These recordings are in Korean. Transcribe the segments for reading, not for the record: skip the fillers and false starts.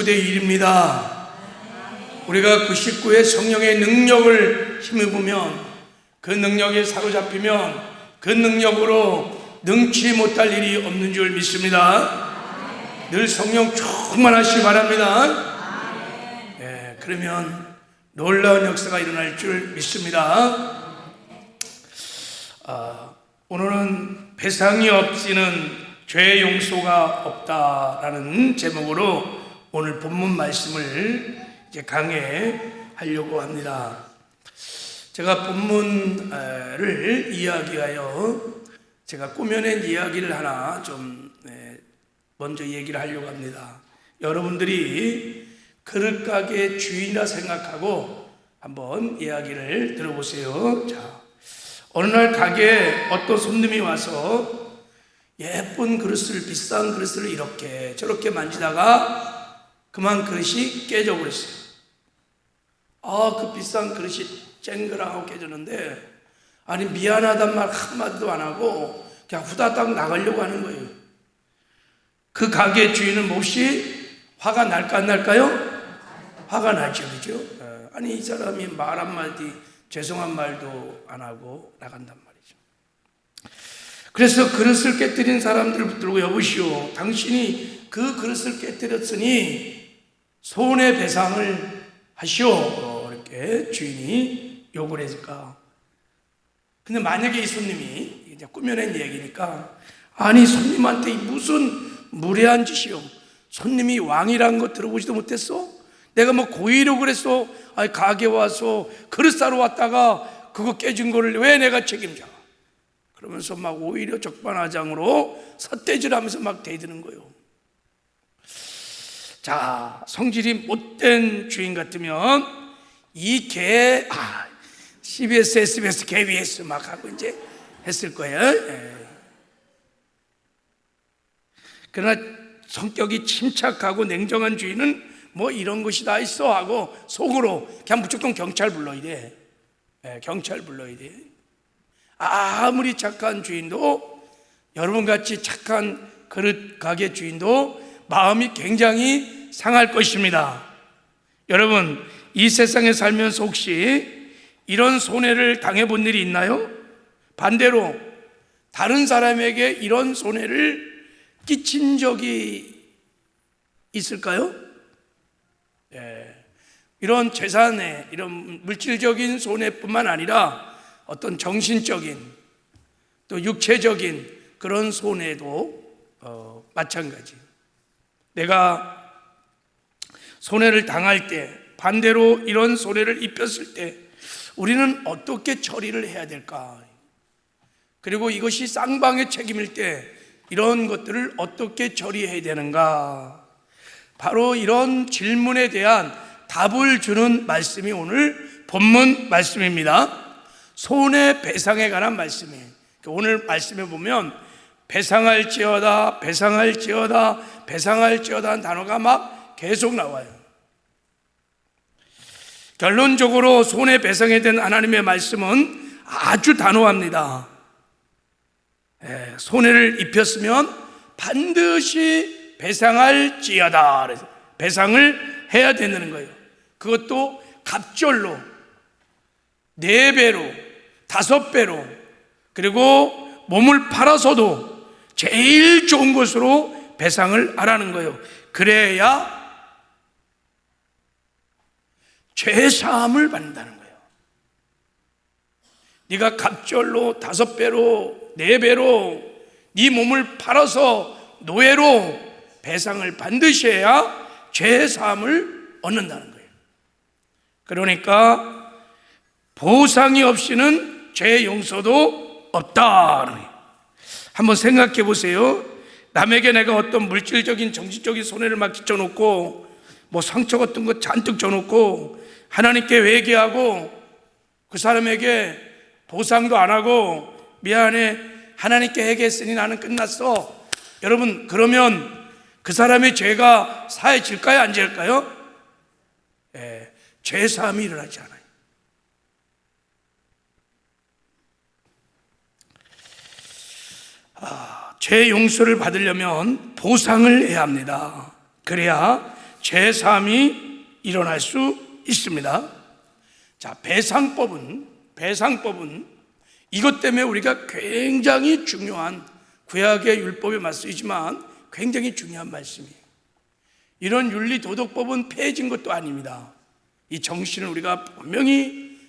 99대 1입니다. 우리가 99의 성령의 능력을 힘입으면, 그 능력에 사로잡히면 그 능력으로 능치 못할 일이 없는 줄 믿습니다. 늘 성령 충만하시기 바랍니다. 네, 그러면 놀라운 역사가 일어날 줄 믿습니다. 오늘은 배상이 없이는 죄 용서가 없다라는 제목으로 오늘 본문 말씀을 이제 강해하려고 합니다. 제가 본문을 이야기하여 제가 꾸며낸 이야기를 하나 좀 먼저 얘기를 하려고 합니다. 여러분들이 그릇가게 주인이라 생각하고 한번 이야기를 들어보세요. 자, 어느 날 가게에 어떤 손님이 와서 예쁜 그릇을, 비싼 그릇을 이렇게 저렇게 만지다가 그만 그릇이 깨져버렸어요. 그 비싼 그릇이 쨍그랑하고 깨졌는데, 아니 미안하단 말 한마디도 안 하고 그냥 후다닥 나가려고 하는 거예요. 그 가게 주인은 몹시 화가 날까 안 날까요? 화가 나죠, 그죠? 아니 이 사람이 말 한마디 죄송한 말도 안 하고 나간단 말이죠. 그래서 그릇을 깨뜨린 사람들을 붙들고, 여보시오, 당신이 그 그릇을 깨뜨렸으니 손해배상을 하시오, 이렇게 주인이 욕을 했을까. 근데 만약에 이 손님이, 이제 꾸며낸 얘기니까, 아니 손님한테 무슨 무례한 짓이요, 손님이 왕이란 거 들어보지도 못했어? 내가 뭐 고의로 그랬어? 아니 가게 와서 그릇 사러 왔다가 그거 깨진 거를 왜 내가 책임져? 그러면서 막 오히려 적반하장으로 삿대질하면서 막 대드는 거예요. 자, 성질이 못된 주인 같으면 이 개, CBS, SBS, KBS 막 하고 이제 했을 거예요. 그러나 성격이 침착하고 냉정한 주인은 뭐 이런 것이 다 있어 하고 속으로 그냥 무조건 경찰 불러야 돼. 경찰 불러야 돼. 아무리 착한 주인도, 여러분같이 착한 그릇 가게 주인도 마음이 굉장히 상할 것입니다. 여러분, 이 세상에 살면서 혹시 이런 손해를 당해본 일이 있나요? 반대로 다른 사람에게 이런 손해를 끼친 적이 있을까요? 이런 재산에, 이런 물질적인 손해뿐만 아니라 어떤 정신적인 또 육체적인 그런 손해도 마찬가지. 내가 손해를 당할 때, 반대로 이런 손해를 입혔을 때 우리는 어떻게 처리를 해야 될까? 그리고 이것이 쌍방의 책임일 때 이런 것들을 어떻게 처리해야 되는가? 바로 이런 질문에 대한 답을 주는 말씀이 오늘 본문 말씀입니다. 손해배상에 관한 말씀이에요. 오늘 말씀에 보면 배상할지어다, 배상할지어다, 배상할지어다 하는 단어가 막 계속 나와요. 결론적으로 손해배상에 대한 하나님의 말씀은 아주 단호합니다. 손해를 입혔으면 반드시 배상할지어다, 배상을 해야 되는 거예요. 그것도 갑절로, 4배로, 5배로, 그리고 몸을 팔아서도 제일 좋은 것으로 배상을 하라는 거예요. 그래야 죄사함을 받는다는 거예요. 네가 갑절로, 5배로, 4배로 네 몸을 팔아서 노예로 배상을 반드시 해야 죄사함을 얻는다는 거예요. 그러니까 보상이 없이는 죄 용서도 없다. 한번 생각해 보세요. 남에게 내가 어떤 물질적인, 정신적인 손해를 막 끼쳐놓고, 뭐 상처 같은 거 잔뜩 줘놓고 하나님께 회개하고 그 사람에게 보상도 안 하고 미안해, 하나님께 회개했으니 나는 끝났어. 여러분, 그러면 그 사람의 죄가 사해질까요? 안 질까요? 죄사함이 일어나지 않아요. 죄 용서를 받으려면 보상을 해야 합니다. 그래야 제3이 일어날 수 있습니다. 자, 배상법은 이것 때문에 우리가 굉장히 중요한, 구약의 율법에 맞서이지만 굉장히 중요한 말씀이에요. 이런 윤리 도덕법은 폐해진 것도 아닙니다. 이 정신을 우리가 분명히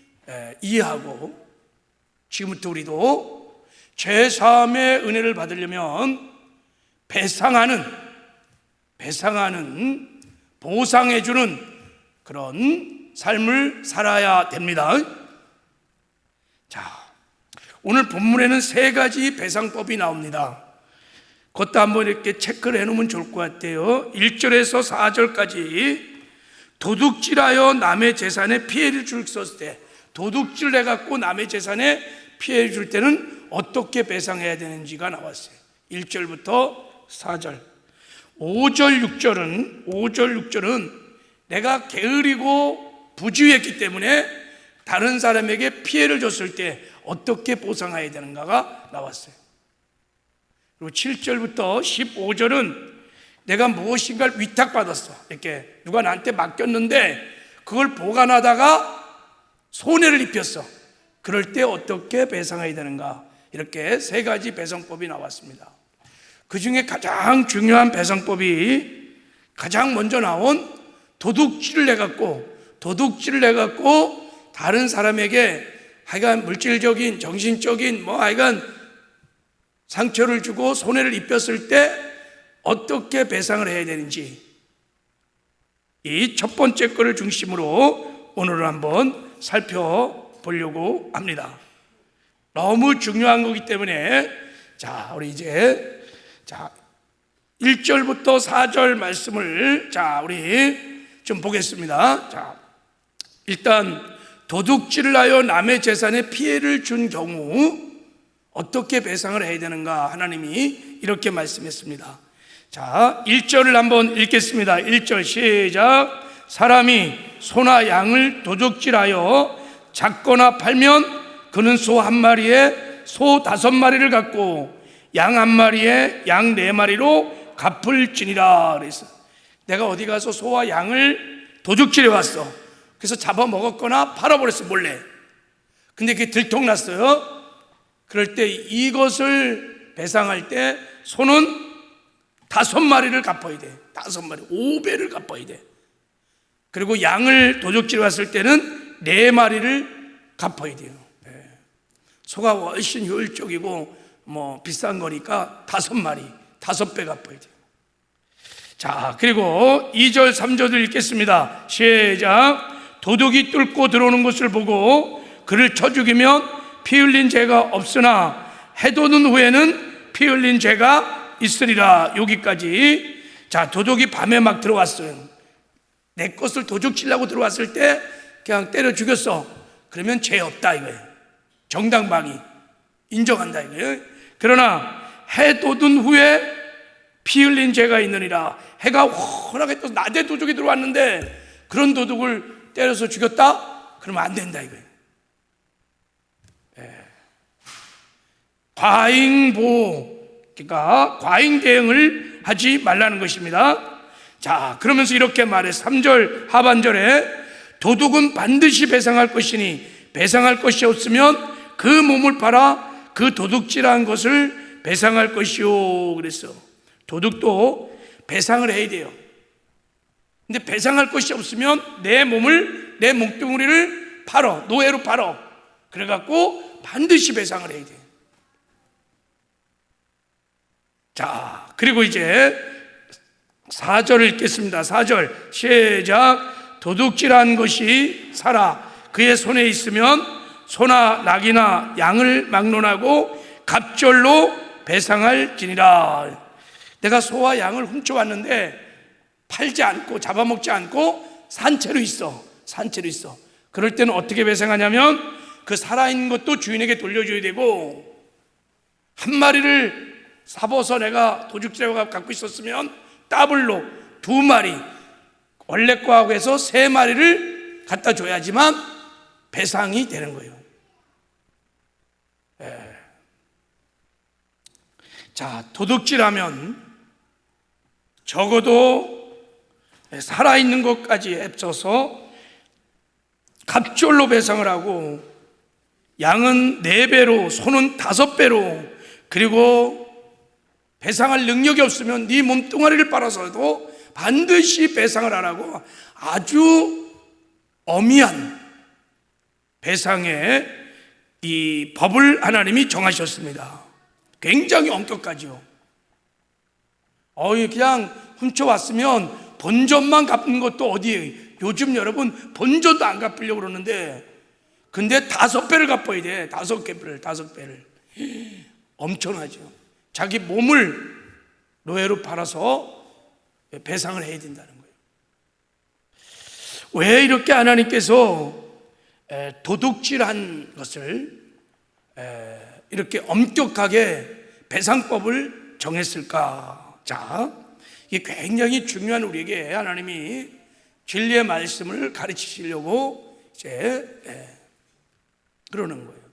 이해하고, 지금부터 우리도 제3의 은혜를 받으려면 배상하는, 보상해주는 그런 삶을 살아야 됩니다. 자, 오늘 본문에는 3가지 배상법이 나옵니다. 그것도 한번 이렇게 체크를 해놓으면 좋을 것 같아요. 1절에서 4절까지 도둑질하여 남의 재산에 피해를 줬을 때, 도둑질 해갖고 남의 재산에 피해를 줄 때는 어떻게 배상해야 되는지가 나왔어요. 1절부터 4절. 5절, 6절은 내가 게으르고 부주의했기 때문에 다른 사람에게 피해를 줬을 때 어떻게 보상해야 되는가가 나왔어요. 그리고 7절부터 15절은 내가 무엇인가를 위탁받았어. 이렇게 누가 나한테 맡겼는데 그걸 보관하다가 손해를 입혔어. 그럴 때 어떻게 배상해야 되는가. 이렇게 3가지 배상법이 나왔습니다. 그 중에 가장 중요한 배상법이, 가장 먼저 나온 도둑질을 해갖고 다른 사람에게 하여간 물질적인, 정신적인 하여간 상처를 주고 손해를 입혔을 때 어떻게 배상을 해야 되는지, 이 첫 번째 거를 중심으로 오늘은 한번 살펴보려고 합니다. 너무 중요한 거기 때문에, 자, 우리 이제 1절부터 4절 말씀을 우리 좀 보겠습니다. 자, 일단 도둑질을 하여 남의 재산에 피해를 준 경우 어떻게 배상을 해야 되는가, 하나님이 이렇게 말씀했습니다. 자, 1절을 한번 읽겠습니다. 1절 시작. 사람이 소나 양을 도둑질하여 잡거나 팔면 그는 소 1마리에 소 5마리를 갖고 양 1마리에 양 4마리로 갚을지니라. 그래서 내가 어디 가서 소와 양을 도둑질해 왔어. 그래서 잡아먹었거나 팔아버렸어, 몰래. 근데 그게 들통났어요. 그럴 때 이것을 배상할 때 소는 5마리를 갚아야 돼. 5마리, 5배를 갚아야 돼. 그리고 양을 도둑질해 왔을 때는 4마리를 갚아야 돼요. 소가 훨씬 효율적이고 비싼 거니까 5마리, 5배 갚아야 돼요. 자, 그리고 2절, 3절을 읽겠습니다. 시작. 도둑이 뚫고 들어오는 것을 보고 그를 쳐 죽이면 피 흘린 죄가 없으나 해돋은 후에는 피 흘린 죄가 있으리라. 여기까지. 자, 도둑이 밤에 막 들어왔어요. 내 것을 도둑질하고 들어왔을 때 그냥 때려 죽였어. 그러면 죄 없다 이거예요. 정당방위 인정한다 이거예요. 그러나 해 돋은 후에 피 흘린 죄가 있느니라. 해가 환하게 떠서 낮에 도둑이 들어왔는데 그런 도둑을 때려서 죽였다? 그러면 안 된다 이거예요. 과잉보호, 그러니까 과잉 대응을 하지 말라는 것입니다. 자, 그러면서 이렇게 말해. 3절 하반절에 도둑은 반드시 배상할 것이니 배상할 것이 없으면 그 몸을 팔아 그 도둑질한 것을 배상할 것이요. 그랬어. 도둑도 배상을 해야 돼요. 근데 배상할 것이 없으면 내 몸을, 내 목동우리를 팔어, 노예로 팔어. 그래갖고 반드시 배상을 해야 돼요. 자, 그리고 이제 4절을 읽겠습니다. 4절 시작. 도둑질한 것이 살아 그의 손에 있으면 소나 낙이나 양을 막론하고 갑절로 배상할지니라. 내가 소와 양을 훔쳐왔는데 팔지 않고 잡아먹지 않고 산채로 있어. 그럴 때는 어떻게 배상하냐면 그 살아있는 것도 주인에게 돌려줘야 되고, 한 마리를 사봐서 내가 도둑질하고 갖고 있었으면 더블로 2마리, 원래 거하고 해서 3마리를 갖다 줘야지만 배상이 되는 거예요. 자, 도둑질하면 적어도 살아있는 것까지 합쳐서 갑절로 배상을 하고, 양은 4배로, 소는 5배로, 그리고 배상할 능력이 없으면 네 몸뚱아리를 빨아서도 반드시 배상을 하라고 아주 엄미한 배상의 이 법을 하나님이 정하셨습니다. 굉장히 엄격하죠. 그냥 훔쳐왔으면 본전만 갚는 것도 어디에, 요즘 여러분 본전도 안 갚으려고 그러는데, 근데 5배를 갚아야 돼. 5배를. 엄청나죠. 자기 몸을 노예로 팔아서 배상을 해야 된다는 거예요. 왜 이렇게 하나님께서 도둑질한 것을 이렇게 엄격하게 배상법을 정했을까? 자, 이게 굉장히 중요한, 우리에게 하나님이 진리의 말씀을 가르치시려고 이제 그러는 거예요.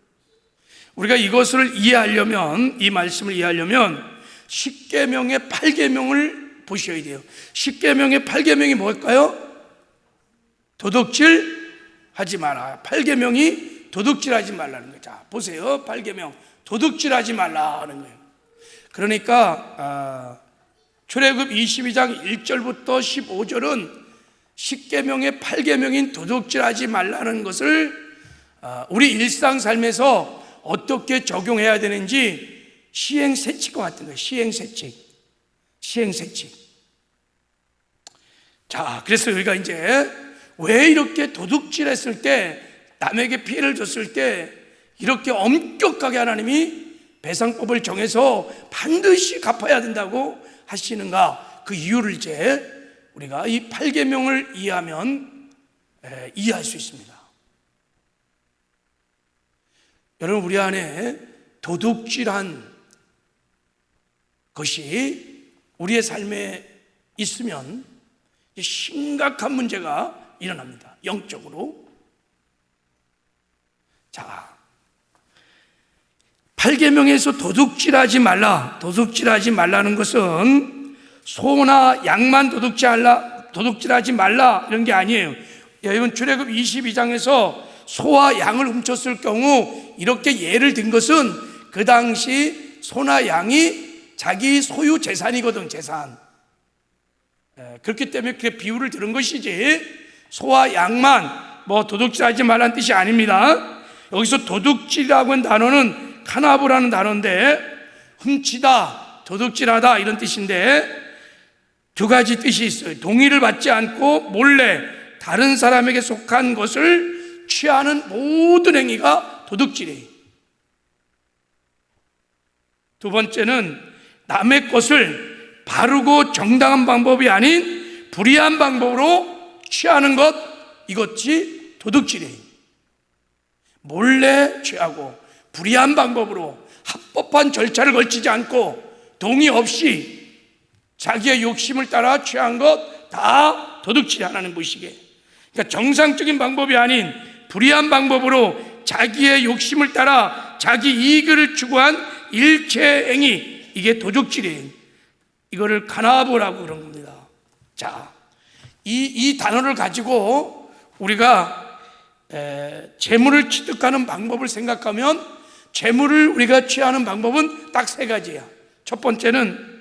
우리가 이것을 이해하려면, 이 말씀을 이해하려면 10계명의 8계명을 보셔야 돼요. 10계명의 8계명이 뭘까요? 도둑질 하지 마라. 8계명이 도둑질 하지 말라는 거죠. 자, 보세요. 8계명 도둑질 하지 말라는 거예요. 그러니까 출애굽 22장 1절부터 15절은 10계명의 8계명인 도둑질 하지 말라는 것을 우리 일상 삶에서 어떻게 적용해야 되는지 시행세칙과 같은 거예요. 시행세칙. 자, 그래서 우리가 이제 왜 이렇게 도둑질 했을 때, 남에게 피해를 줬을 때 이렇게 엄격하게 하나님이 배상법을 정해서 반드시 갚아야 된다고 하시는가, 그 이유를 이제 우리가 이 8계명을 이해하면 이해할 수 있습니다. 여러분, 우리 안에 도둑질한 것이 우리의 삶에 있으면 심각한 문제가 일어납니다. 영적으로. 자, 8계명에서 도둑질하지 말라는 것은 소나 양만 도둑질하지 말라 이런 게 아니에요. 여러분, 출애굽 22장에서 소와 양을 훔쳤을 경우 이렇게 예를 든 것은 그 당시 소나 양이 자기 소유 재산이거든, 재산. 그렇기 때문에 그렇게 비유를 들은 것이지, 소와 양만 도둑질하지 말라는 뜻이 아닙니다. 여기서 도둑질이라고 하는 단어는 카나브라는 단어인데, 훔치다, 도둑질하다 이런 뜻인데, 두 가지 뜻이 있어요. 동의를 받지 않고 몰래 다른 사람에게 속한 것을 취하는 모든 행위가 도둑질이에요. 두 번째는 남의 것을 바르고 정당한 방법이 아닌 불의한 방법으로 취하는 것, 이것이 도둑질이에요. 몰래 취하고 불의한 방법으로 합법한 절차를 걸치지 않고 동의 없이 자기의 욕심을 따라 취한 것 다 도둑질 하는 것이게. 그러니까 정상적인 방법이 아닌 불의한 방법으로 자기의 욕심을 따라 자기 이익을 추구한 일체 행위, 이게 도둑질이에요. 이거를 카나브라고 그런 겁니다. 자, 이 단어를 가지고 우리가 재물을 취득하는 방법을 생각하면, 재물을 우리가 취하는 방법은 딱 3가지야. 첫 번째는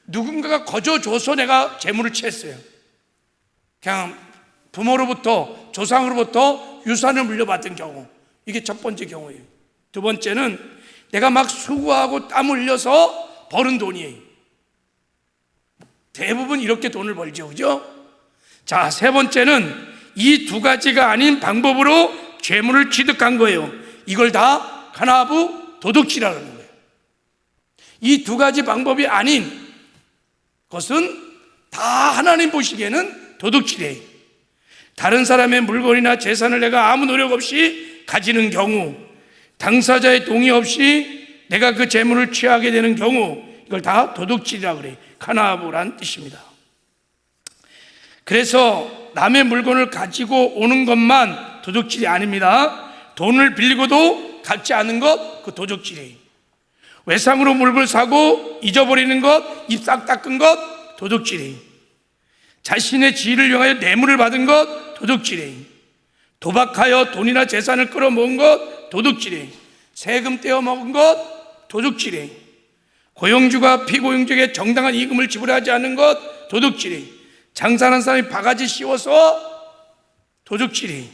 누군가가 거저줘서 내가 재물을 취했어요. 그냥 부모로부터, 조상으로부터 유산을 물려받은 경우, 이게 첫 번째 경우예요. 두 번째는 내가 막 수고하고 땀 흘려서 벌은 돈이에요. 대부분 이렇게 돈을 벌죠, 그죠? 자, 세 번째는 이 2가지가 아닌 방법으로 재물을 취득한 거예요. 이걸 다 카나브 도둑질이라는 거예요. 이 2가지 방법이 아닌 것은 다 하나님 보시기에는 도둑질이에요. 다른 사람의 물건이나 재산을 내가 아무 노력 없이 가지는 경우, 당사자의 동의 없이 내가 그 재물을 취하게 되는 경우, 이걸 다 도둑질이라고 그래요. 카나브란 뜻입니다. 그래서 남의 물건을 가지고 오는 것만 도둑질이 아닙니다. 돈을 빌리고도 갚지 않은 것, 그 도둑질이에요. 외상으로 물건을 사고 잊어버리는 것, 입 싹 닦은 것, 도둑질이에요. 자신의 지위를 이용하여 뇌물을 받은 것 도둑질행, 도박하여 돈이나 재산을 끌어모은 것 도둑질행, 세금 떼어 먹은 것 도둑질행, 고용주가 피고용주에게 정당한 이금을 지불하지 않는 것 도둑질행, 장사하는 사람이 바가지 씌워서 도둑질행,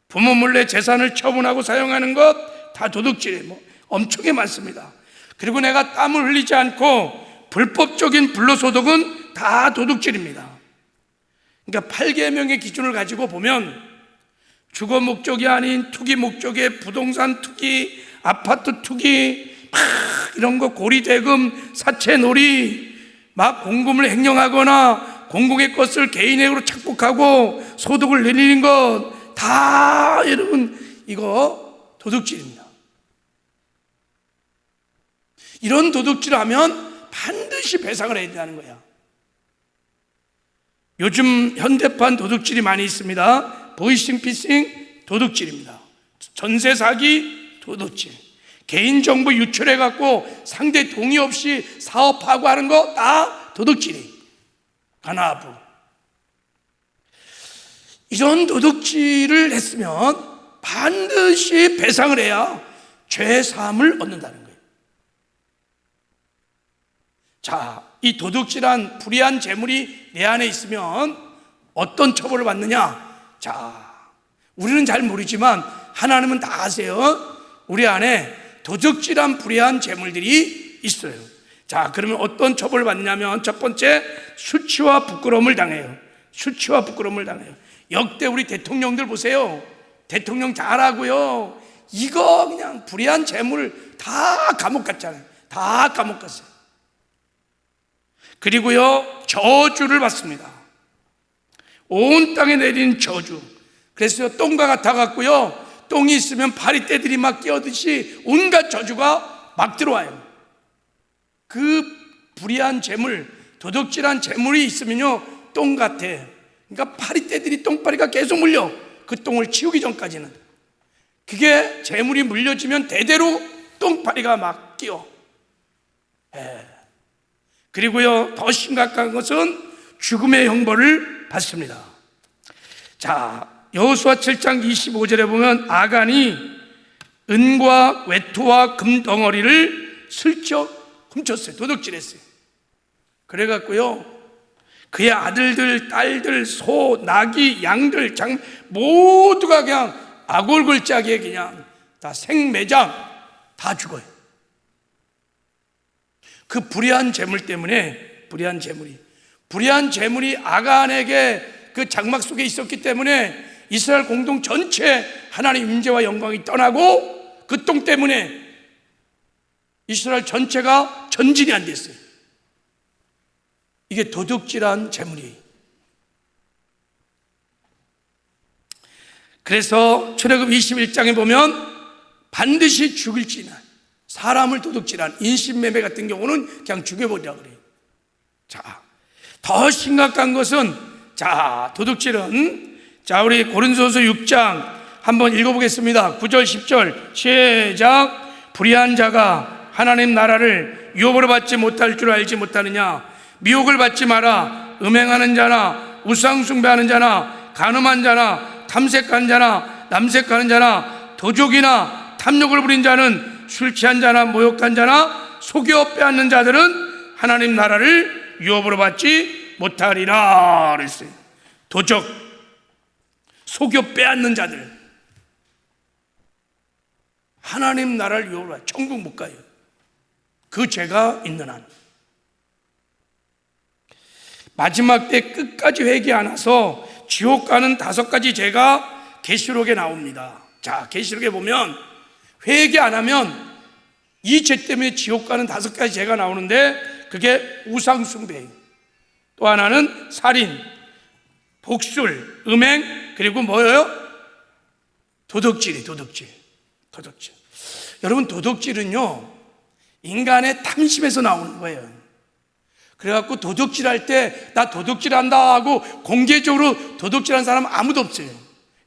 부모 몰래 재산을 처분하고 사용하는 것 다 도둑질행, 엄청나게 많습니다. 그리고 내가 땀을 흘리지 않고 불법적인 불로소득은 다 도둑질입니다. 그러니까 8계명의 기준을 가지고 보면 주거 목적이 아닌 투기 목적의 부동산 투기, 아파트 투기, 이런 거 고리대금, 사채놀이, 막 공금을 횡령하거나 공공의 것을 개인행으로 착복하고 소득을 늘리는 것 다 여러분 이거 도둑질입니다. 이런 도둑질을 하면 반드시 배상을 해야 된다는 거야. 요즘 현대판 도둑질이 많이 있습니다. 보이싱피싱 도둑질입니다. 전세 사기 도둑질, 개인정보 유출해갖고 상대 동의 없이 사업하고 하는 거 다 도둑질이. 간화부. 이런 도둑질을 했으면 반드시 배상을 해야 죄사함을 얻는다는 거예요. 자, 이 도둑질한 불의한 재물이 내 안에 있으면 어떤 처벌을 받느냐? 자, 우리는 잘 모르지만 하나님은 다 아세요. 우리 안에 도둑질한 불의한 재물들이 있어요. 자, 그러면 어떤 처벌을 받느냐면 첫 번째, 수치와 부끄러움을 당해요. 수치와 부끄러움을 당해요. 역대 우리 대통령들 보세요. 대통령 잘하고요. 이거 그냥 불의한 재물 다 감옥 갔잖아요. 다 감옥 갔어요. 그리고요, 저주를 받습니다. 온 땅에 내린 저주. 그래서 똥과 같아갖고요, 똥이 있으면 파리떼들이 막 끼어듯이 온갖 저주가 막 들어와요. 그 불의한 재물, 도둑질한 재물이 있으면요, 똥 같아. 그러니까 파리떼들이 똥파리가 계속 물려. 그 똥을 치우기 전까지는. 그게 재물이 물려지면 대대로 똥파리가 막 끼어. 그리고요, 더 심각한 것은 죽음의 형벌을 받습니다. 자, 여호수아 7장 25절에 보면 아간이 은과 외투와 금덩어리를 슬쩍 훔쳤어요. 도둑질했어요. 그래갖고요, 그의 아들들, 딸들, 소, 나귀, 양들, 장 모두가 그냥 아골골짜기에 그냥 다 생매장 다 죽어요. 그 불의한 재물 때문에, 불의한 재물이 아간에게 그 장막 속에 있었기 때문에 이스라엘 공동 전체 하나님 임재와 영광이 떠나고 그 똥 때문에 이스라엘 전체가 전진이 안 됐어요. 이게 도둑질한 재물이에요. 그래서 출애굽 21장에 보면 반드시 죽일지나 사람을 도둑질한 인신매매 같은 경우는 그냥 죽여버리라 그래요. 자, 더 심각한 것은, 자, 도둑질은, 자, 우리 고린도서 6장 한번 읽어보겠습니다. 9절 10절 시작. 불의한 자가 하나님 나라를 유업으로 받지 못할 줄 알지 못하느냐. 미혹을 받지 마라. 음행하는 자나 우상 숭배하는 자나 간음한 자나 탐색하는 자나 남색하는 자나 도적이나 탐욕을 부린 자는 술 취한 자나 모욕한 자나 속여 빼앗는 자들은 하나님 나라를 유업으로 받지 못하리라 그랬어요. 도적, 속여 빼앗는 자들, 하나님 나라를 유업으로 받지 천국 못 가요. 그 죄가 있는 한. 마지막 때 끝까지 회개 안 해서 지옥 가는 5가지 죄가 계시록에 나옵니다. 자, 계시록에 보면 회개 안 하면 이 죄 때문에 지옥 가는 5가지 죄가 나오는데 그게 우상숭배, 또 하나는 살인, 복술, 음행, 그리고 뭐예요? 도둑질. 여러분, 도둑질은요 인간의 탐심에서 나오는 거예요. 그래갖고 도둑질할 때 나 도둑질한다 하고 공개적으로 도둑질한 사람은 아무도 없어요.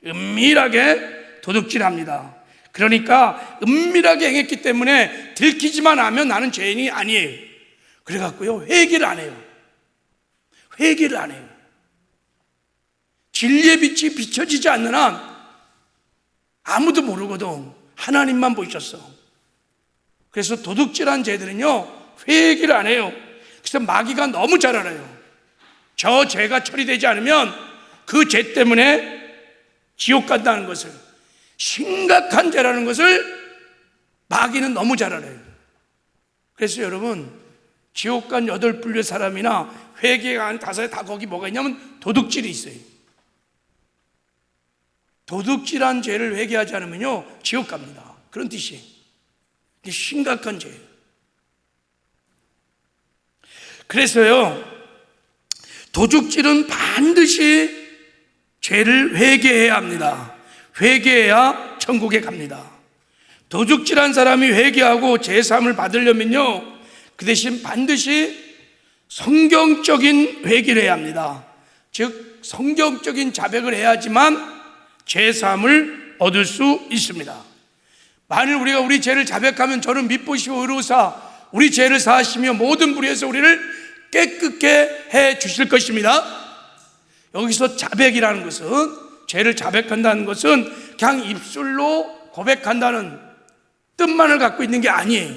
은밀하게 도둑질합니다. 그러니까 은밀하게 행했기 때문에 들키지만 하면 나는 죄인이 아니에요. 그래갖고요 회개를 안 해요. 회개를 안 해요. 진리의 빛이 비춰지지 않는 한 아무도 모르거든. 하나님만 보셨어. 그래서 도둑질한 죄들은요, 회개를 안 해요. 그래서 마귀가 너무 잘 알아요. 저 죄가 처리되지 않으면 그 죄 때문에 지옥 간다는 것을, 심각한 죄라는 것을 마귀는 너무 잘 알아요. 그래서 여러분, 지옥 간 8분류의 사람이나 회개가 한 5에 다 거기 뭐가 있냐면 도둑질이 있어요. 도둑질한 죄를 회개하지 않으면요, 지옥 갑니다. 그런 뜻이에요. 이게 심각한 죄예요. 그래서요, 도둑질은 반드시 죄를 회개해야 합니다. 회개해야 천국에 갑니다. 도둑질한 사람이 회개하고 제사함을 받으려면요, 그 대신 반드시 성경적인 회개를 해야 합니다. 즉 성경적인 자백을 해야지만 제사함을 얻을 수 있습니다. 만일 우리가 우리 죄를 자백하면 저는 미쁘시고 의로우사 우리 죄를 사하시며 모든 불의에서 우리를 깨끗게 해 주실 것입니다. 여기서 자백이라는 것은, 죄를 자백한다는 것은 그냥 입술로 고백한다는 뜻만을 갖고 있는 게 아니에요.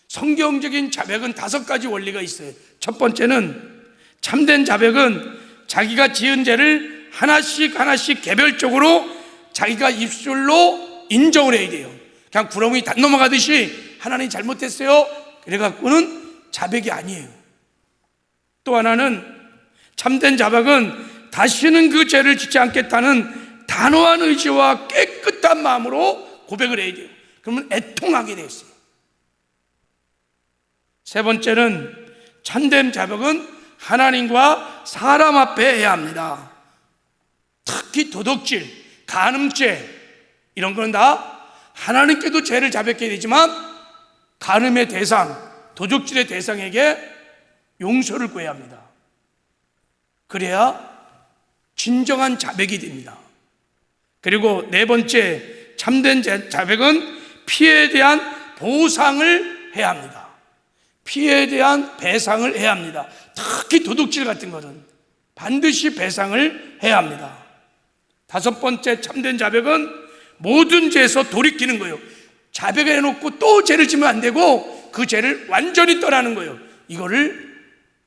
성경적인 자백은 5가지 원리가 있어요. 첫 번째는, 참된 자백은 자기가 지은 죄를 하나씩 개별적으로 자기가 입술로 인정을 해야 돼요. 그냥 구렁이 단 넘어가듯이 하나님 잘못했어요 그래갖고는 자백이 아니에요. 또 하나는, 참된 자백은 다시는 그 죄를 짓지 않겠다는 단호한 의지와 깨끗한 마음으로 고백을 해야 돼요. 그러면 애통하게 돼 있어요. 세 번째는, 참된 자백은 하나님과 사람 앞에 해야 합니다. 특히 도둑질, 간음죄 이런 건 다 하나님께도 죄를 자백해야 되지만 간음의 대상, 도둑질의 대상에게 용서를 구해야 합니다. 그래야 진정한 자백이 됩니다. 그리고 네 번째, 참된 자백은 피해에 대한 보상을 해야 합니다. 피해에 대한 배상을 해야 합니다. 특히 도둑질 같은 것은 반드시 배상을 해야 합니다. 5번째, 참된 자백은 모든 죄에서 돌이키는 거예요. 자백을 해놓고 또 죄를 지면 안 되고 그 죄를 완전히 떠나는 거예요. 이거를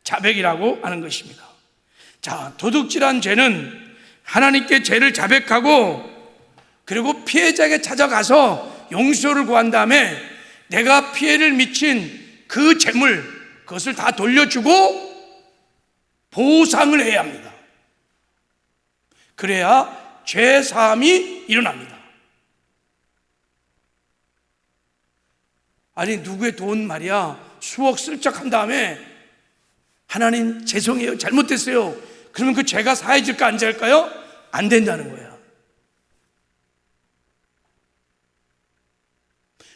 자백이라고 하는 것입니다. 자, 도둑질한 죄는 하나님께 죄를 자백하고 그리고 피해자에게 찾아가서 용서를 구한 다음에 내가 피해를 미친 그 재물, 그것을 다 돌려주고 보상을 해야 합니다. 그래야 죄 사함이 일어납니다. 아니, 누구의 돈 말이야 수억 슬쩍 한 다음에 하나님 죄송해요, 잘못했어요, 그러면 그 죄가 사해질까 안 될까요? 안 된다는 거야.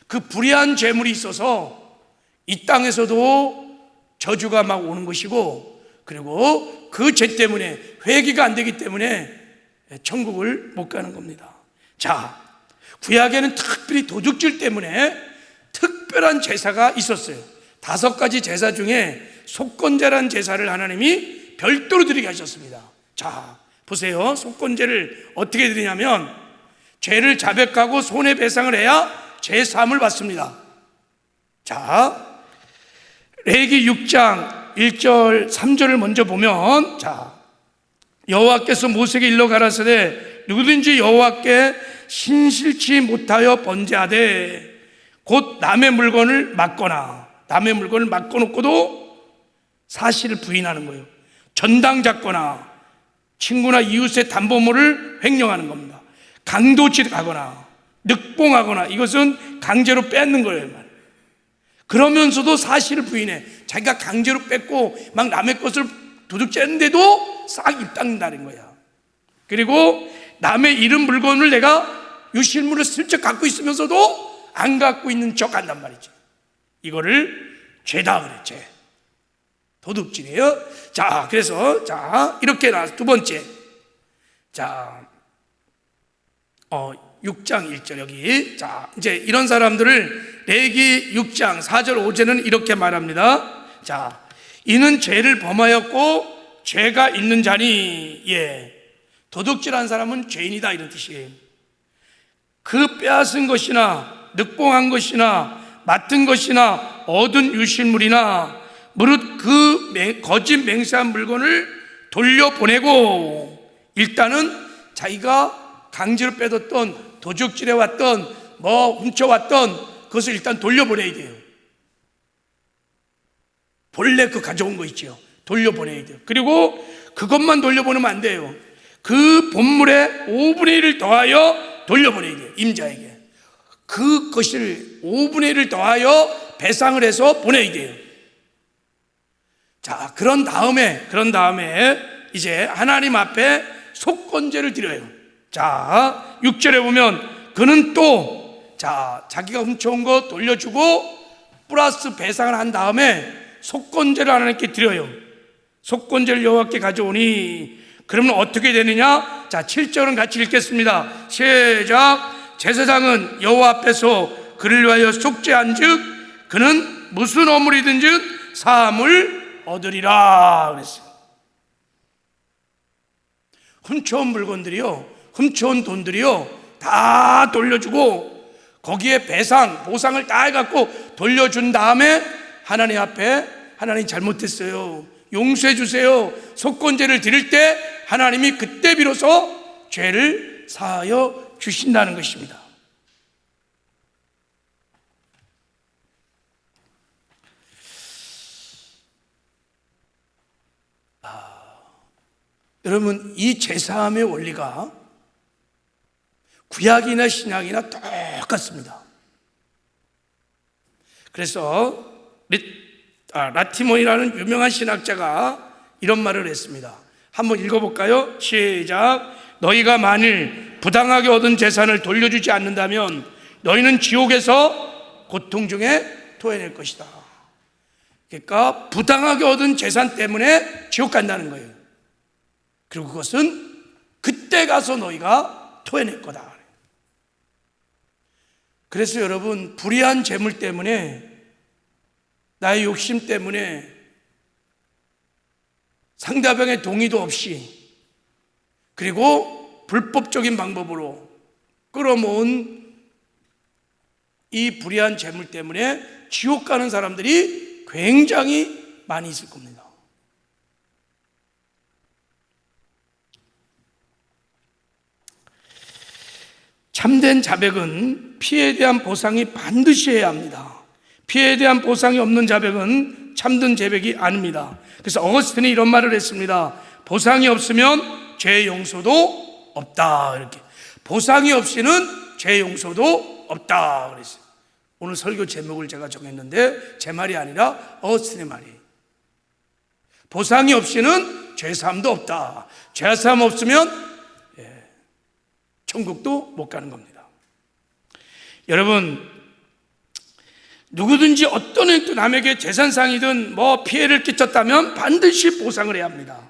그 불의한 재물이 있어서 이 땅에서도 저주가 막 오는 것이고, 그리고 그 죄 때문에 회개가 안 되기 때문에 천국을 못 가는 겁니다. 자, 구약에는 특별히 도둑질 때문에 특별한 제사가 있었어요. 5가지 제사 중에 속건제라는 제사를 하나님이 별도로 드리게 하셨습니다. 자, 보세요. 속건제를 어떻게 드리냐면 죄를 자백하고 손해배상을 해야 죄사함을 받습니다. 자, 레위기 6장 1절 3절을 먼저 보면, 자, 여호와께서 모세에게 일러 가라사대 누구든지 여호와께 신실치 못하여 번제하되 곧 남의 물건을 막거나, 남의 물건을 막고놓고도 사실을 부인하는 거예요. 전당 잡거나 친구나 이웃의 담보물을 횡령하는 겁니다. 강도질하거나 늑봉하거나, 이것은 강제로 뺏는 거예요. 그러면서도 사실을 부인해. 자기가 강제로 뺏고 막 남의 것을 도둑질했는데도 싹 입당는다는 거야. 그리고 남의 잃은 물건을 내가 유실물을 슬쩍 갖고 있으면서도 안 갖고 있는 척 한단 말이지. 이거를 죄다 그래, 죄. 도둑질이에요. 자, 그래서 자, 이렇게 나와서 두 번째, 자, 6장 1절 여기. 자, 이제 이런 사람들을 레위기 6장 4절 5절은 이렇게 말합니다. 자, 이는 죄를 범하였고 죄가 있는 자니. 도둑질한 사람은 죄인이다, 이런 뜻이에요. 그 빼앗은 것이나 늑봉한 것이나 맡은 것이나 얻은 유실물이나 무릇 그 거짓 맹세한 물건을 돌려보내고, 일단은 자기가 강제로 빼뒀던, 도둑질해 왔던, 훔쳐왔던 그것을 일단 돌려보내야 돼요. 본래 그 가져온 거 있죠, 돌려보내야 돼요. 그리고 그것만 돌려보내면 안 돼요. 그 본물의 5분의 1을 더하여 돌려보내야 돼요, 임자에게. 그것을 5분의 1을 더하여 배상을 해서 보내야 돼요. 자, 그런 다음에 이제 하나님 앞에 속건제를 드려요. 자, 6절에 보면 그는 또 자기가 훔쳐온 거 돌려주고 플러스 배상을 한 다음에 속건제를 하나님께 드려요. 속건제를 여호와께 가져오니 그러면 어떻게 되느냐? 자, 7절은 같이 읽겠습니다. 시작. 제사장은 여호와 앞에서 그를 위하여 속죄한즉 그는 무슨 어물이든지 사함을 얻으리라 그랬어요. 훔쳐온 물건들이요, 훔쳐온 돈들이요, 다 돌려주고 거기에 보상을 다 해갖고 돌려준 다음에 하나님 앞에, 하나님 잘못했어요, 용서해 주세요, 속건제를 드릴 때 하나님이 그때 비로소 죄를 사하여 주신다는 것입니다. 여러분, 이 제사함의 원리가 구약이나 신약이나 똑같습니다. 그래서 라티몬이라는 유명한 신학자가 이런 말을 했습니다. 한번 읽어볼까요? 시작. 너희가 만일 부당하게 얻은 재산을 돌려주지 않는다면 너희는 지옥에서 고통 중에 토해낼 것이다. 그러니까 부당하게 얻은 재산 때문에 지옥 간다는 거예요. 그리고 그것은 그때 가서 너희가 토해낼 거다. 그래서 여러분, 불의한 재물 때문에, 나의 욕심 때문에 상대방의 동의도 없이, 그리고 불법적인 방법으로 끌어모은 이 불의한 재물 때문에 지옥 가는 사람들이 굉장히 많이 있을 겁니다. 참된 자백은 피해에 대한 보상이 반드시 해야 합니다. 피해에 대한 보상이 없는 자백은 참된 자백이 아닙니다. 그래서 어거스틴이 이런 말을 했습니다. 보상이 없으면 죄 용서도 없다. 이렇게. 보상이 없이는 죄 용서도 없다 그랬어요. 오늘 설교 제목을 제가 정했는데 제 말이 아니라 어거스틴의 말이에요. 보상이 없이는 죄 사함도 없다. 죄 사함 없으면 천국도 못 가는 겁니다. 여러분, 누구든지 어떤 행도 남에게 재산상이든 피해를 끼쳤다면 반드시 보상을 해야 합니다.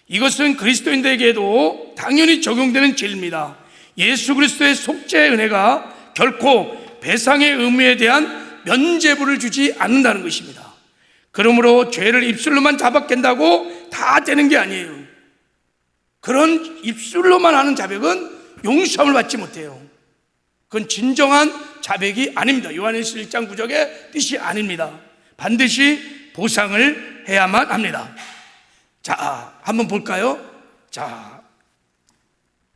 이것은 그리스도인들에게도 당연히 적용되는 진리입니다. 예수 그리스도의 속죄의 은혜가 결코 배상의 의무에 대한 면죄부를 주지 않는다는 것입니다. 그러므로 죄를 입술로만 자박한다고 다 되는 게 아니에요. 그런 입술로만 하는 자백은 용서함을 받지 못해요. 그건 진정한 자백이 아닙니다. 요한일서 1장 9절의 뜻이 아닙니다. 반드시 보상을 해야만 합니다. 자, 한번 볼까요? 자,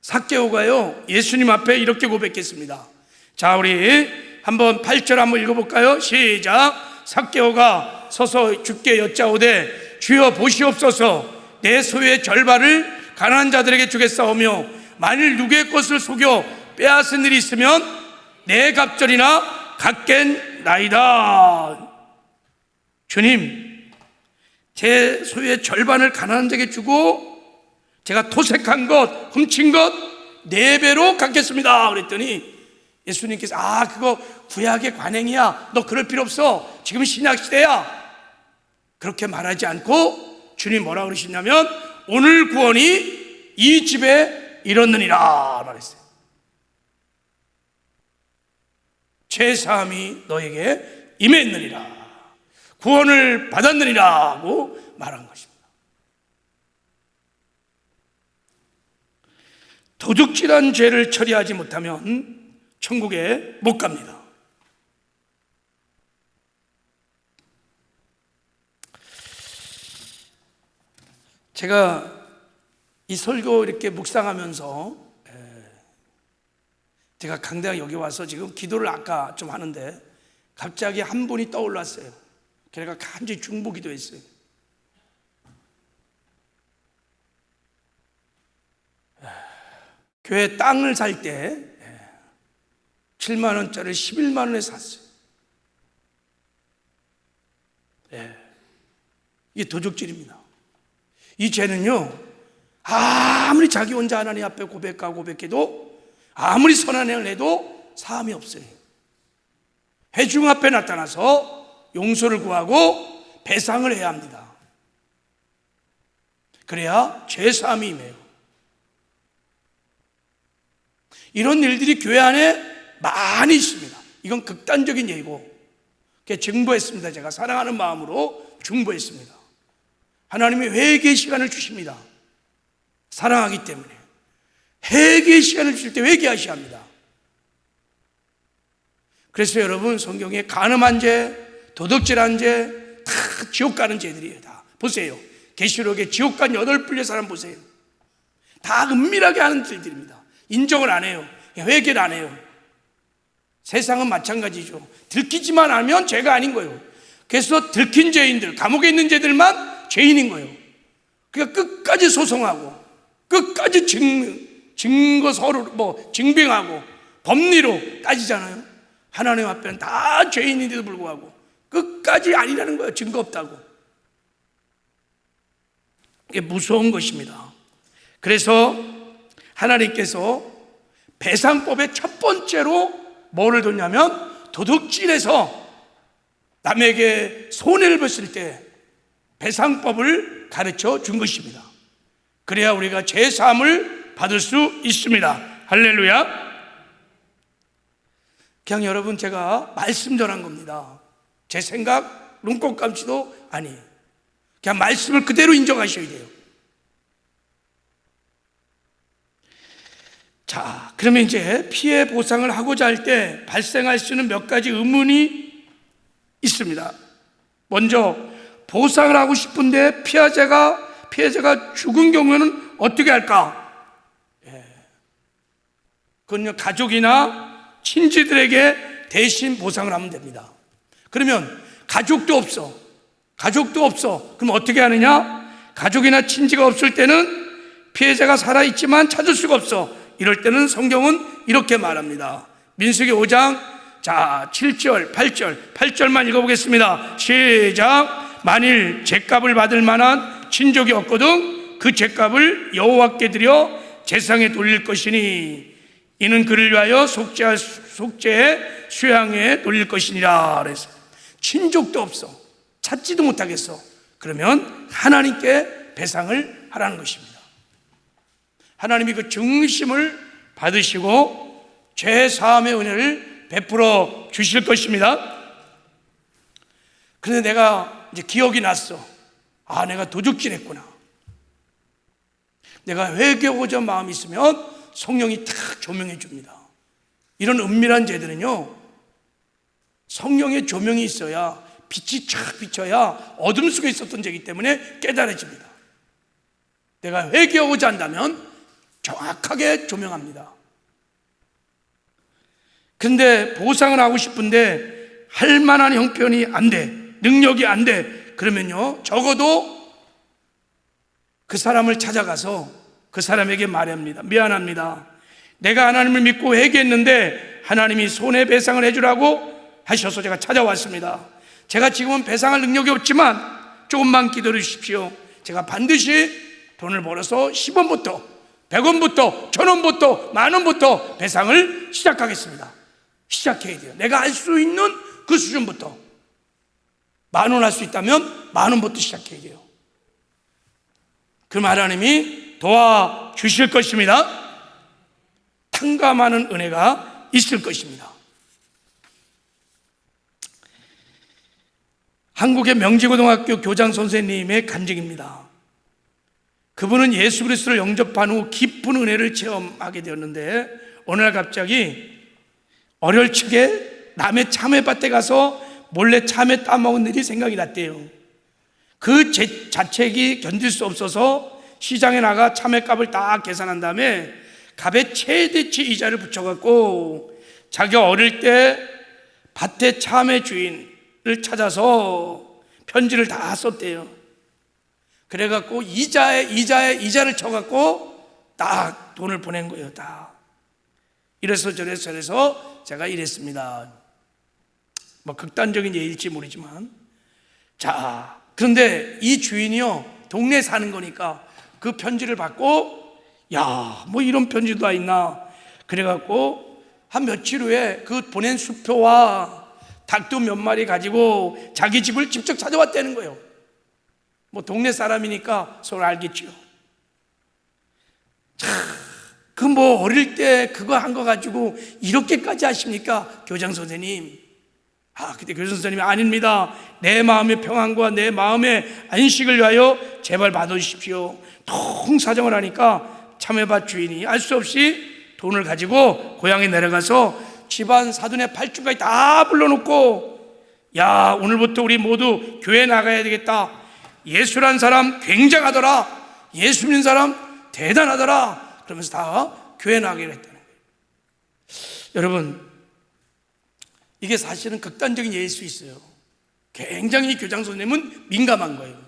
삭개오가요, 예수님 앞에 이렇게 고백했습니다. 자, 우리 한번 8절 한번 읽어볼까요? 시작. 삭개오가 서서 주께 여짜오되 주여 보시옵소서, 내 소유의 절반을 가난한 자들에게 주겠사오며 만일 누구의 것을 속여 빼앗은 일이 있으면 내 갑절이나 갖겠나이다. 주님, 제 소유의 절반을 가난한 자에게 주고 제가 토색한 것, 훔친 것 4배로 갚겠습니다. 그랬더니 예수님께서 그거 구약의 관행이야, 너 그럴 필요 없어, 지금 신약시대야, 그렇게 말하지 않고 주님 뭐라 그러시냐면 오늘 구원이 이 집에 이렇느니라 말했어요. 죄사함이 너에게 임했느니라, 구원을 받았느니라 하고 말한 것입니다. 도둑질한 죄를 처리하지 못하면 천국에 못 갑니다. 제가 이 설교 이렇게 묵상하면서 제가 강대학 여기 와서 지금 기도를 아까 좀 하는데 갑자기 한 분이 떠올랐어요. 걔가 간절히 중보기도했어요. 교회 땅을 살 때 7만 원짜리 11만 원에 샀어요. 이게 도둑질입니다. 이 죄는요, 아무리 자기 혼자 하나님 앞에 고백해도 아무리 선한 행을 해도 사함이 없어요. 회중 앞에 나타나서 용서를 구하고 배상을 해야 합니다. 그래야 죄 사함이 임해요. 이런 일들이 교회 안에 많이 있습니다. 이건 극단적인 예고. 증보했습니다. 제가 사랑하는 마음으로 중보했습니다. 하나님이 회개의 시간을 주십니다. 사랑하기 때문에 회개의 시간을 주실 때 회개하셔야 합니다. 그래서 여러분, 성경에 간음한 죄, 도둑질한 죄 다 지옥 가는 죄들이에요. 다 보세요. 계시록에 지옥 간 8분의 사람 보세요. 다 은밀하게 하는 죄들입니다. 인정을 안 해요. 회개를 안 해요. 세상은 마찬가지죠. 들키지만 않으면 죄가 아닌 거예요. 그래서 들킨 죄인들, 감옥에 있는 죄들만 죄인인 거예요. 그러니까 끝까지 소송하고 끝까지 증거 서로 증빙하고 법리로 따지잖아요. 하나님 앞에는 다 죄인인데도 불구하고 끝까지 아니라는 거예요. 증거 없다고. 이게 무서운 것입니다. 그래서 하나님께서 배상법의 첫 번째로 뭐를 뒀냐면, 도둑질해서 남에게 손해를 봤을 때 배상법을 가르쳐 준 것입니다. 그래야 우리가 죄사함을 받을 수 있습니다. 할렐루야. 그냥 여러분, 제가 말씀 전한 겁니다. 제 생각 눈꽃 감지도 아니에요. 그냥 말씀을 그대로 인정하셔야 돼요. 자, 그러면 이제 피해 보상을 하고자 할 때 발생할 수 있는 몇 가지 의문이 있습니다. 먼저, 보상을 하고 싶은데 피해자가 죽은 경우에는 어떻게 할까? 그건요, 가족이나 친지들에게 대신 보상을 하면 됩니다. 그러면 가족도 없어. 그럼 어떻게 하느냐? 가족이나 친지가 없을 때는 피해자가 살아있지만 찾을 수가 없어. 이럴 때는 성경은 이렇게 말합니다. 민수기 5장 7절, 8절만 읽어보겠습니다. 시작. 만일 죄값을 받을 만한 친족이 없거든 그 죄값을 여호와께 드려 제상에 돌릴 것이니 이는 그를 위하여 속죄의 수양에 돌릴 것이니라. 그래서 친족도 없어, 찾지도 못하겠어. 그러면 하나님께 배상을 하라는 것입니다. 하나님이 그 증심을 받으시고 죄 사함의 은혜를 베풀어 주실 것입니다. 그런데 내가 이제 기억이 났어. 내가 도둑질했구나. 내가 회개하고자 마음이 있으면 성령이 탁 조명해 줍니다. 이런 은밀한 죄들은요, 성령의 조명이 있어야, 빛이 쫙 비쳐야 어둠 속에 있었던 죄이기 때문에 깨달아집니다. 내가 회개하고자 한다면 정확하게 조명합니다. 근데 보상을 하고 싶은데 할 만한 형편이 안 돼, 능력이 안 돼. 그러면요, 적어도 그 사람을 찾아가서 그 사람에게 말합니다. 미안합니다. 내가 하나님을 믿고 회개했는데 하나님이 손해배상을 해주라고 하셔서 제가 찾아왔습니다. 제가 지금은 배상할 능력이 없지만 조금만 기다려 주십시오. 제가 반드시 돈을 벌어서 10원부터 100원부터 1000원부터 만원부터 배상을 시작하겠습니다. 시작해야 돼요. 내가 할 수 있는 그 수준부터. 10,000원 할 수 있다면 10,000원부터 시작해야 돼요. 그럼 하나님이 도와주실 것입니다. 탕감하는 은혜가 있을 것입니다. 한국의 명지고등학교 교장 선생님의 간증입니다. 그분은 예수 그리스도를 영접한 후 깊은 은혜를 체험하게 되었는데 어느 날 갑자기 어릴 적에 남의 참외밭에 가서 몰래 참외 따먹은 일이 생각이 났대요. 그 자책이 견딜 수 없어서 시장에 나가 참외값을 딱 계산한 다음에 값에 최대치 이자를 붙여갖고 자기가 어릴 때 밭의 참외 주인을 찾아서 편지를 다 썼대요. 그래갖고 이자를 쳐갖고 딱 돈을 보낸 거예요. 딱 이래서 저래서 제가 이랬습니다. 뭐 극단적인 예일지 모르지만, 자, 그런데 이 주인이요 동네에 사는 거니까 그 편지를 받고 야, 뭐 이런 편지도 다 있나. 그래갖고 한 며칠 후에 그 보낸 수표와 닭도 몇 마리 가지고 자기 집을 직접 찾아왔다는 거예요. 뭐 동네 사람이니까 서로 알겠죠. 참, 그 뭐 어릴 때 그거 한 거 가지고 이렇게까지 하십니까, 교장 선생님? 그때 교장 선생님이 아닙니다. 내 마음의 평안과 내 마음의 안식을 위하여 제발 받아주십시오. 통 사정을 하니까 참외밭 주인이 알 수 없이 돈을 가지고 고향에 내려가서 집안 사돈의 팔중까지 다 불러놓고 야, 오늘부터 우리 모두 교회 나가야 되겠다. 예수란 사람 굉장하더라. 예수 믿는 사람 대단하더라. 그러면서 다 교회 나가기로 했다는 거예요. 여러분, 이게 사실은 극단적인 예일 수 있어요. 굉장히 교장 선생님은 민감한 거예요.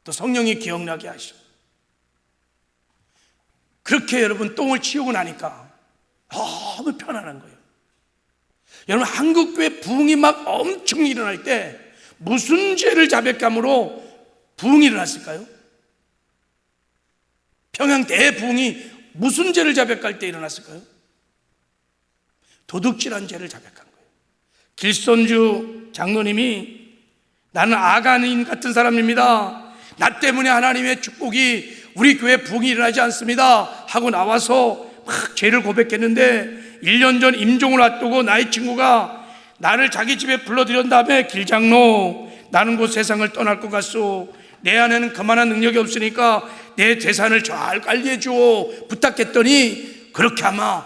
또 성령이 기억나게 하시고. 그렇게 여러분 똥을 치우고 나니까 너무 편안한 거예요. 여러분, 한국교회 부흥이 막 엄청 일어날 때 무슨 죄를 자백감으로 부흥이 일어났을까요? 평양 대부흥이 무슨 죄를 자백할 때 일어났을까요? 도둑질한 죄를 자백한 거예요. 길손주 장로님이 나는 아간인 같은 사람입니다. 나 때문에 하나님의 축복이 우리 교회 부흥이 일어나지 않습니다 하고 나와서 막 죄를 고백했는데 1년 전 임종을 앞두고 나의 친구가 나를 자기 집에 불러들인 다음에 길장로, 나는 곧 세상을 떠날 것 같소. 내 안에는 그만한 능력이 없으니까 내 재산을 잘 관리해 주오 부탁했더니 그렇게 아마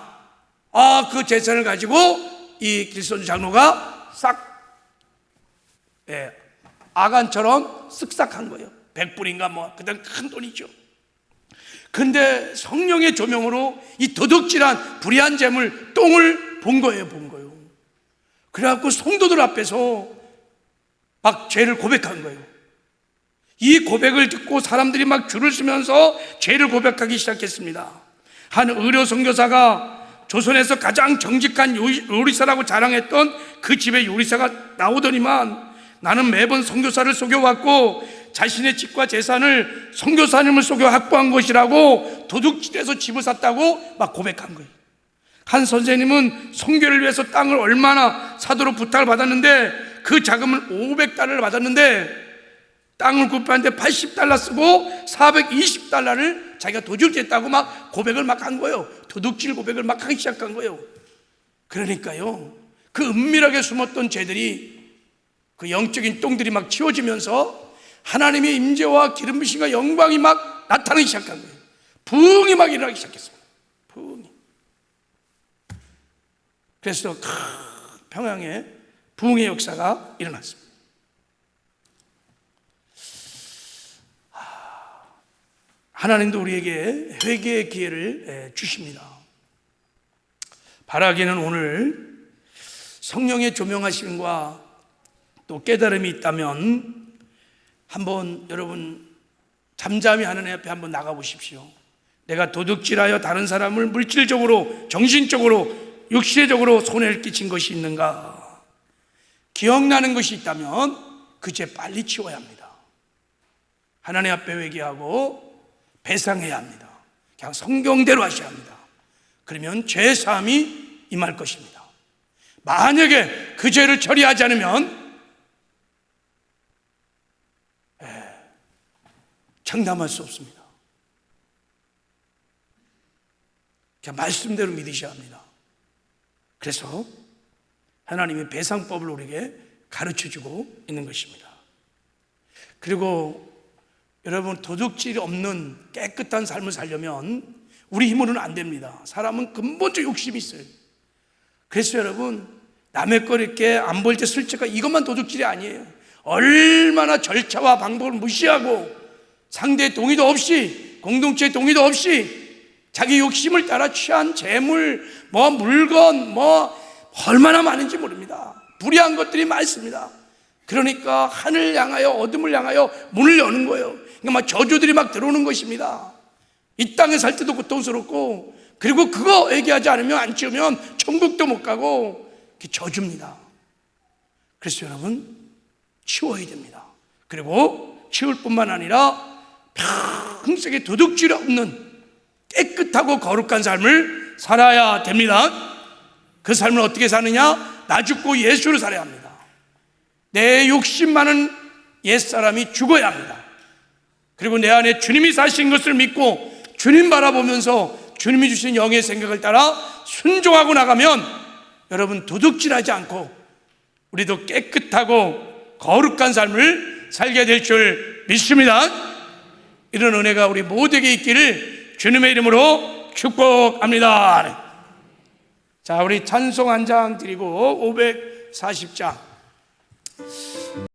그 재산을 가지고 이 길손 장로가 싹 아간처럼 쓱싹한 거예요. 100불인가 뭐 그다음 큰 돈이죠. 근데 성령의 조명으로 이 도둑질한 불의한 재물 똥을 본 거예요. 그래갖고 성도들 앞에서 막 죄를 고백한 거예요. 이 고백을 듣고 사람들이 막 줄을 서면서 죄를 고백하기 시작했습니다. 한 의료 선교사가 조선에서 가장 정직한 요리사라고 자랑했던 그 집에 요리사가 나오더니만 나는 매번 선교사를 속여왔고 자신의 집과 재산을 선교사님을 속여 확보한 것이라고 도둑질해서 집을 샀다고 막 고백한 거예요. 한 선생님은 선교를 위해서 땅을 얼마나 사도록 부탁을 받았는데 그 자금을 500달러를 받았는데 땅을 구입하는데 80달러 쓰고 420달러를 자기가 도둑질했다고 막 고백을 막 한 거예요. 도둑질 고백을 막 하기 시작한 거예요. 그러니까요, 그 은밀하게 숨었던 죄들이, 그 영적인 똥들이 막 치워지면서 하나님의 임재와 기름 부으심과 영광이 막 나타나기 시작한 거예요. 부흥이 막 일어나기 시작했습니다. 부흥이. 그래서 평양에 부흥의 역사가 일어났습니다. 하나님도 우리에게 회개의 기회를 주십니다. 바라기는 오늘 성령의 조명하심과 또 깨달음이 있다면 한번 여러분 잠잠히 하나님 앞에 한번 나가보십시오. 내가 도둑질하여 다른 사람을 물질적으로, 정신적으로, 육체적으로 손해를 끼친 것이 있는가? 기억나는 것이 있다면 그 죄 빨리 치워야 합니다. 하나님 앞에 회개하고 배상해야 합니다. 그냥 성경대로 하셔야 합니다. 그러면 죄 사함이 임할 것입니다. 만약에 그 죄를 처리하지 않으면 장담할 수 없습니다. 그냥 말씀대로 믿으셔야 합니다. 그래서 하나님이 배상법을 우리에게 가르쳐주고 있는 것입니다. 그리고 여러분, 도둑질이 없는 깨끗한 삶을 살려면 우리 힘으로는 안 됩니다. 사람은 근본적 욕심이 있어요. 그래서 여러분, 남의 거 이렇게 안 볼 때 슬쩍 이것만 도둑질이 아니에요. 얼마나 절차와 방법을 무시하고 상대의 동의도 없이, 공동체의 동의도 없이 자기 욕심을 따라 취한 재물, 물건, 얼마나 많은지 모릅니다. 불의한 것들이 많습니다. 그러니까 하늘을 향하여, 어둠을 향하여 문을 여는 거예요. 그러니까 저주들이 막 들어오는 것입니다. 이 땅에 살 때도 고통스럽고, 그리고 그거 얘기하지 않으면, 안 치우면 천국도 못 가고, 저주입니다. 그래서 여러분, 치워야 됩니다. 그리고 치울 뿐만 아니라 평생에 도둑질 없는 깨끗하고 거룩한 삶을 살아야 됩니다. 그 삶을 어떻게 사느냐? 나 죽고 예수를 살아야 합니다. 내 욕심 많은 옛사람이 죽어야 합니다. 그리고 내 안에 주님이 사신 것을 믿고 주님 바라보면서 주님이 주신 영의 생각을 따라 순종하고 나가면 여러분, 도둑질하지 않고 우리도 깨끗하고 거룩한 삶을 살게 될 줄 믿습니다. 이런 은혜가 우리 모두에게 있기를 주님의 이름으로 축복합니다. 자, 우리 찬송 한 장 드리고 540장